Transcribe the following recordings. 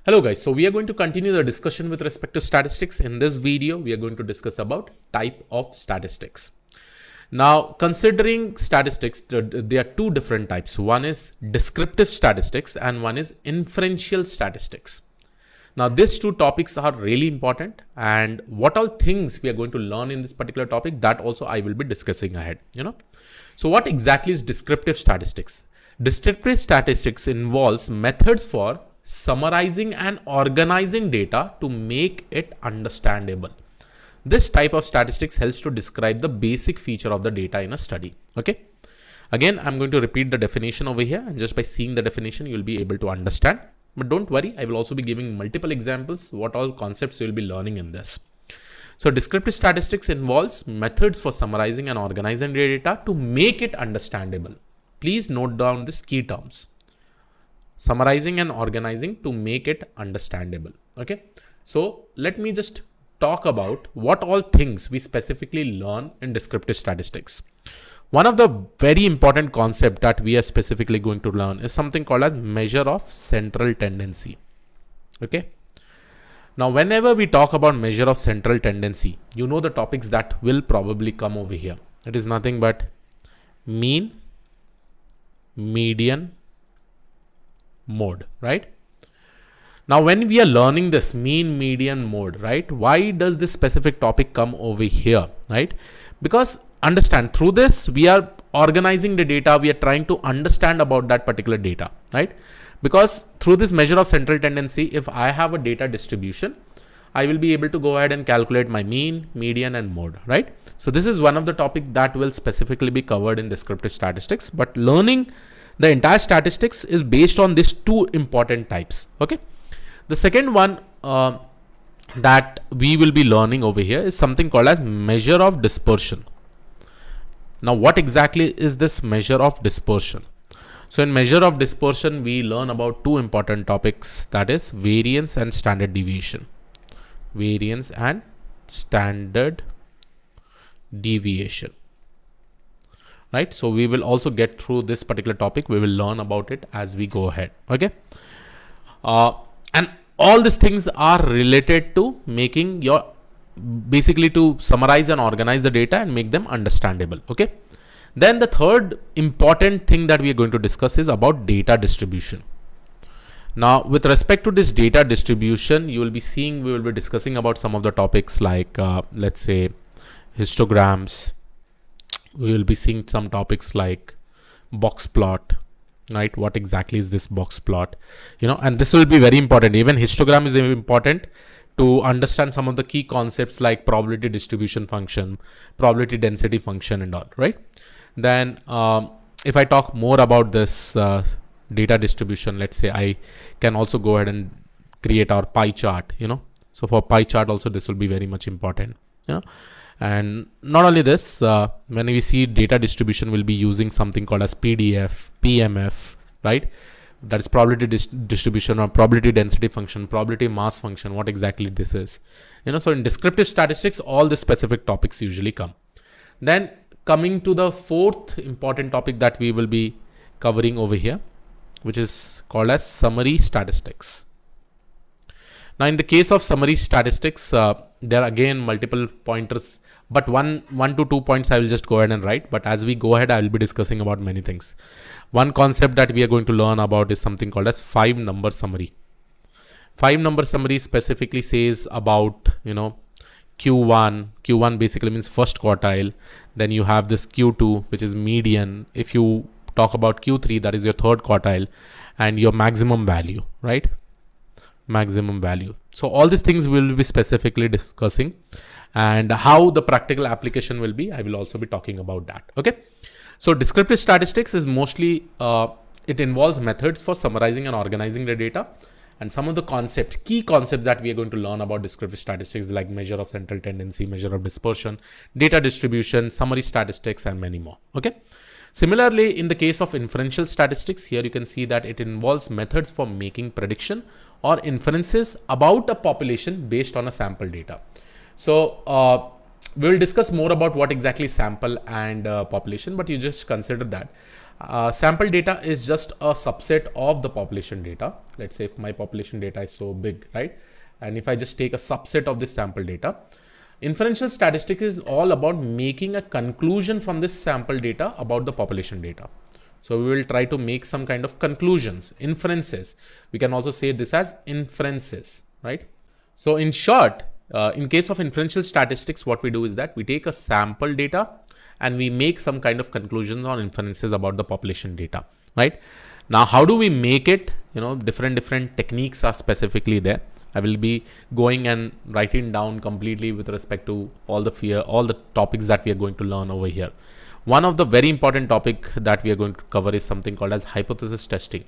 Hello guys, so we are going to continue the discussion with respect to statistics. In this video, we are going to discuss about type of statistics. Now, considering statistics, there are two different types. One is descriptive statistics and one is inferential statistics. Now, these two topics are really important, and what all things we are going to learn in this particular topic, that also I will be discussing ahead, So what exactly is descriptive statistics? Descriptive statistics involves methods for summarizing and organizing data to make it understandable. This type of statistics helps to describe the basic feature of the data in a study. Okay. Again, I'm going to repeat the definition over here, and just by seeing the definition, you'll be able to understand. But don't worry, I will also be giving multiple examples, what all concepts you'll be learning in this. So descriptive statistics involves methods for summarizing and organizing data to make it understandable. Please note down these key terms. Summarizing and organizing to make it understandable. Okay. So let me just talk about what all things we specifically learn in descriptive statistics. One of the very important concept that we are specifically going to learn is something called as measure of central tendency. Okay. Now, whenever we talk about measure of central tendency, you know the topics that will probably come over here. It is nothing but mean, median, mode, right? Now, when we are learning this mean, median, mode, right? Why does this specific topic come over here, right? Because understand, through this, we are organizing the data. We are trying to understand about that particular data, right? Because through this measure of central tendency, if I have a data distribution, I will be able to go ahead and calculate my mean, median, and mode, right? So this is one of the topics that will specifically be covered in descriptive statistics, but learning the entire statistics is based on these two important types. Okay. The second one that we will be learning over here is something called as measure of dispersion. Now, what exactly is this measure of dispersion? So in measure of dispersion, we learn about two important topics, that is variance and standard deviation. Variance and standard deviation. Right. So we will also get through this particular topic. We will learn about it as we go ahead. Okay. And all these things are related to making basically to summarize and organize the data and make them understandable. Okay. Then the third important thing that we are going to discuss is about data distribution. Now, with respect to this data distribution, we will be discussing about some of the topics like, let's say, histograms. We will be seeing some topics like box plot, right? What exactly is this box plot? And this will be very important. Even histogram is important to understand some of the key concepts like probability distribution function, probability density function, and all, right? Then, if I talk more about this data distribution, let's say I can also go ahead and create our pie chart, So for pie chart also, this will be very much important, And not only this, when we see data distribution, we'll be using something called as PDF, PMF, right? That is probability distribution or probability density function, probability mass function, what exactly this is. So in descriptive statistics, all the specific topics usually come. Then coming to the fourth important topic that we will be covering over here, which is called as summary statistics. Now, in the case of summary statistics, there are again multiple pointers, but one to 2 points I will just go ahead and write. But as we go ahead, I will be discussing about many things. One concept that we are going to learn about is something called as 5-number summary. 5-number summary specifically says about, Q1. Q1 basically means first quartile. Then you have this Q2, which is median. If you talk about Q3, that is your third quartile, and your maximum value, right? Maximum value. So all these things we will be specifically discussing, and how the practical application will be, I will also be talking about that. Okay. So descriptive statistics is mostly, it involves methods for summarizing and organizing the data, and some of the concepts, key concepts that we are going to learn about descriptive statistics, like measure of central tendency, measure of dispersion, data distribution, summary statistics, and many more. Okay. Similarly, in the case of inferential statistics, here you can see that it involves methods for making prediction or inferences about a population based on a sample data. So we will discuss more about what exactly sample and population, but you just consider that Sample data is just a subset of the population data. Let's say if my population data is so big, right? And if I just take a subset of this sample data, inferential statistics is all about making a conclusion from this sample data about the population data. So we will try to make some kind of conclusions, inferences. We can also say this as inferences, right? So in short, in case of inferential statistics, what we do is that we take a sample data and we make some kind of conclusions on inferences about the population data, right? Now, how do we make it? Different techniques are specifically there. I will be going and writing down completely with respect to all the topics that we are going to learn over here. One of the very important topic that we are going to cover is something called as hypothesis testing,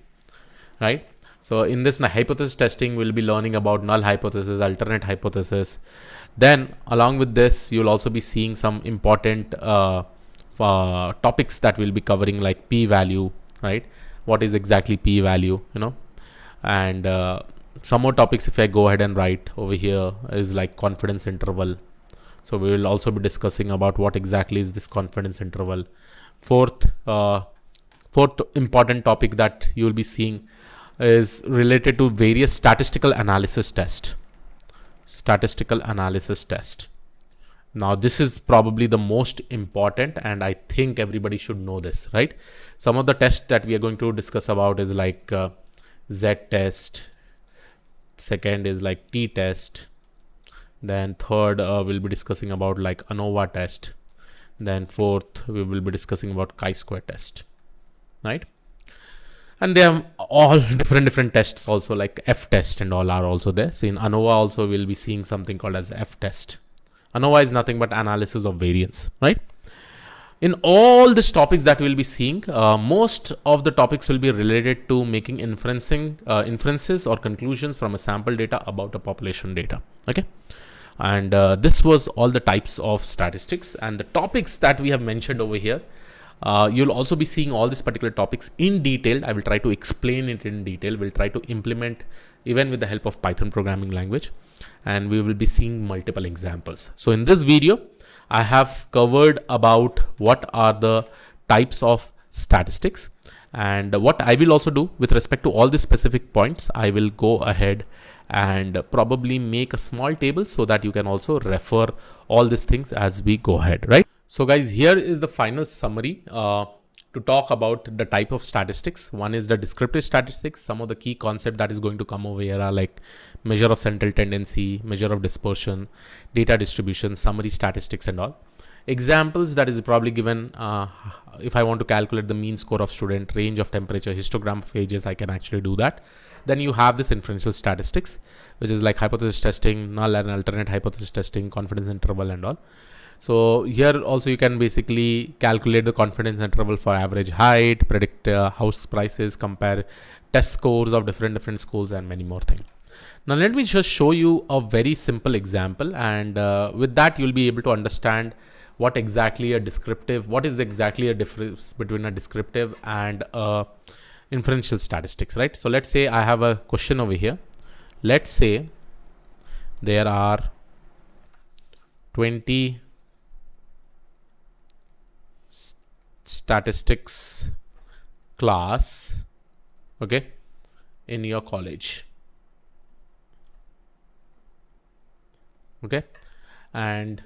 right? So in this hypothesis testing, we'll be learning about null hypothesis, alternate hypothesis. Then along with this, you'll also be seeing some important topics that we'll be covering, like p-value, right? What is exactly p-value, and some more topics, if I go ahead and write over here, is like confidence interval. So we will also be discussing about what exactly is this confidence interval. Fourth important topic that you will be seeing is related to various statistical analysis test. Now this is probably the most important, and I think everybody should know this, right? Some of the tests that we are going to discuss about is like Z test. Second is like T test. Then third, we'll be discussing about like ANOVA test. Then fourth, we will be discussing about chi-square test, right? And they have all different tests also, like F test and all are also there. So in ANOVA also we'll be seeing something called as F test. ANOVA is nothing but analysis of variance, right? In all these topics that we'll be seeing, most of the topics will be related to making inferences or conclusions from a sample data about a population data, okay? And this was all the types of statistics and the topics that we have mentioned over here. You'll also be seeing all these particular topics in detail. I will try to explain it in detail. We'll try to implement even with the help of Python programming language, and we will be seeing multiple examples. So in this video, I have covered about what are the types of statistics, and what I will also do with respect to all the specific points, I will go ahead and probably make a small table so that you can also refer all these things as we go ahead, right? So guys, here is the final summary to talk about the type of statistics. One is the descriptive statistics. Some of the key concepts that is going to come over here are like measure of central tendency, measure of dispersion, data distribution, summary statistics and all. Examples that is probably given, if I want to calculate the mean score of student, range of temperature, histogram of ages, I can actually do that. Then you have this inferential statistics, which is like hypothesis testing, null and alternate hypothesis testing, confidence interval and all. So here also you can basically calculate the confidence interval for average height, predict house prices, compare test scores of different schools and many more things. Now let me just show you a very simple example, and with that you'll be able to understand what is exactly a difference between a descriptive and inferential statistics, right? So let's say I have a question over here. Let's say there are 20 statistics class, okay, in your college, okay, and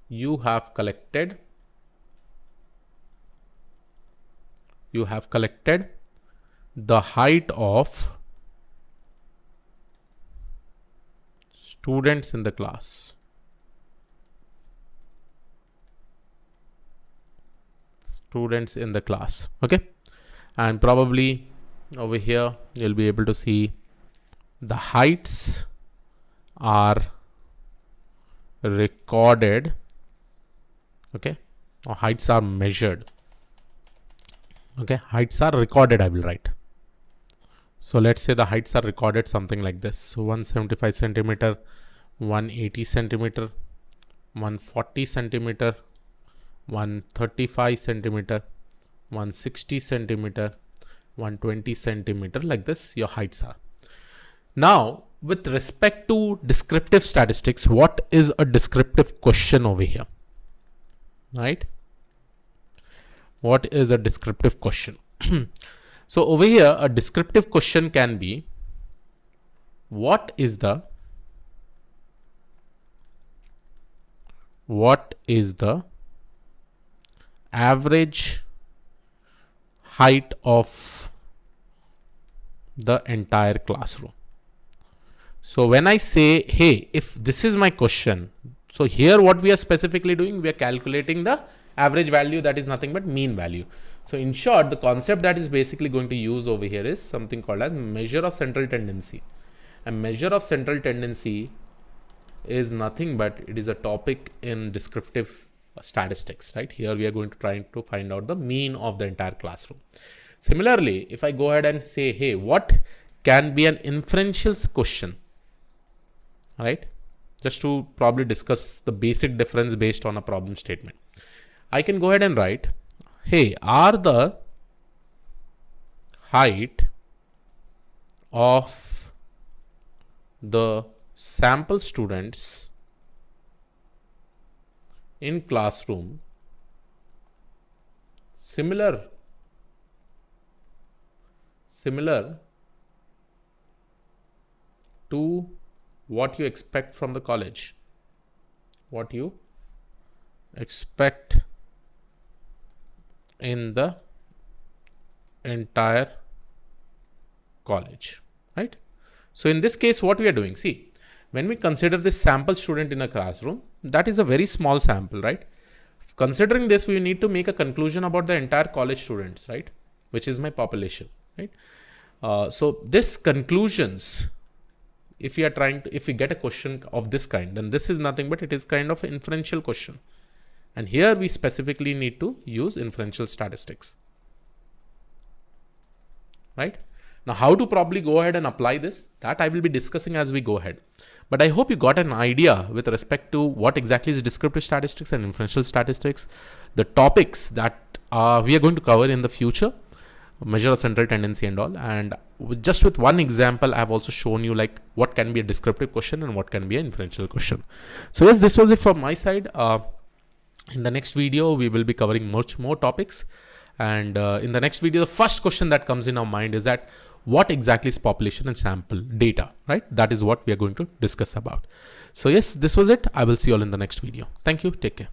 you have collected the height of students in the class. Okay, and probably over here you'll be able to see the heights are recorded, okay, or heights are measured, okay, heights are recorded, I will write. So let's say the heights are recorded something like this. So 175 centimeter, 180 centimeter, 140 centimeter, 135 centimeter, 160 centimeter, 120 centimeter, like this your heights are. Now with respect to descriptive statistics, what is a descriptive question over here, right? What is a descriptive question? So over here, a descriptive question can be, what is the average height of the entire classroom? So when I say, hey, if this is my question, so here what we are specifically doing, we are calculating the average value, that is nothing but mean value. So in short, the concept that is basically going to use over here is something called as measure of central tendency. A measure of central tendency is nothing but it is a topic in descriptive statistics, right? Here we are going to try to find out the mean of the entire classroom. Similarly, if I go ahead and say, hey, what can be an inferential question, right? Just to probably discuss the basic difference based on a problem statement. I can go ahead and write, hey, are the height of the sample students in classroom similar to what you expect from the college, what you expect in the entire college, right? So in this case, what we are doing, see, when we consider this sample student in a classroom, that is a very small sample, right? Considering this, we need to make a conclusion about the entire college students, right? Which is my population, right? So this conclusions, if we get a question of this kind, then this is nothing but it is kind of an inferential question. And here we specifically need to use inferential statistics, right? Now, how to probably go ahead and apply this, that I will be discussing as we go ahead. But I hope you got an idea with respect to what exactly is descriptive statistics and inferential statistics, the topics that we are going to cover in the future, measure of central tendency and all. And just with one example, I have also shown you like what can be a descriptive question and what can be an inferential question. So yes, this was it from my side. In the next video, we will be covering much more topics. And in the next video, the first question that comes in our mind is that what exactly is population and sample data, right? That is what we are going to discuss about. So yes, this was it. I will see you all in the next video. Thank you. Take care.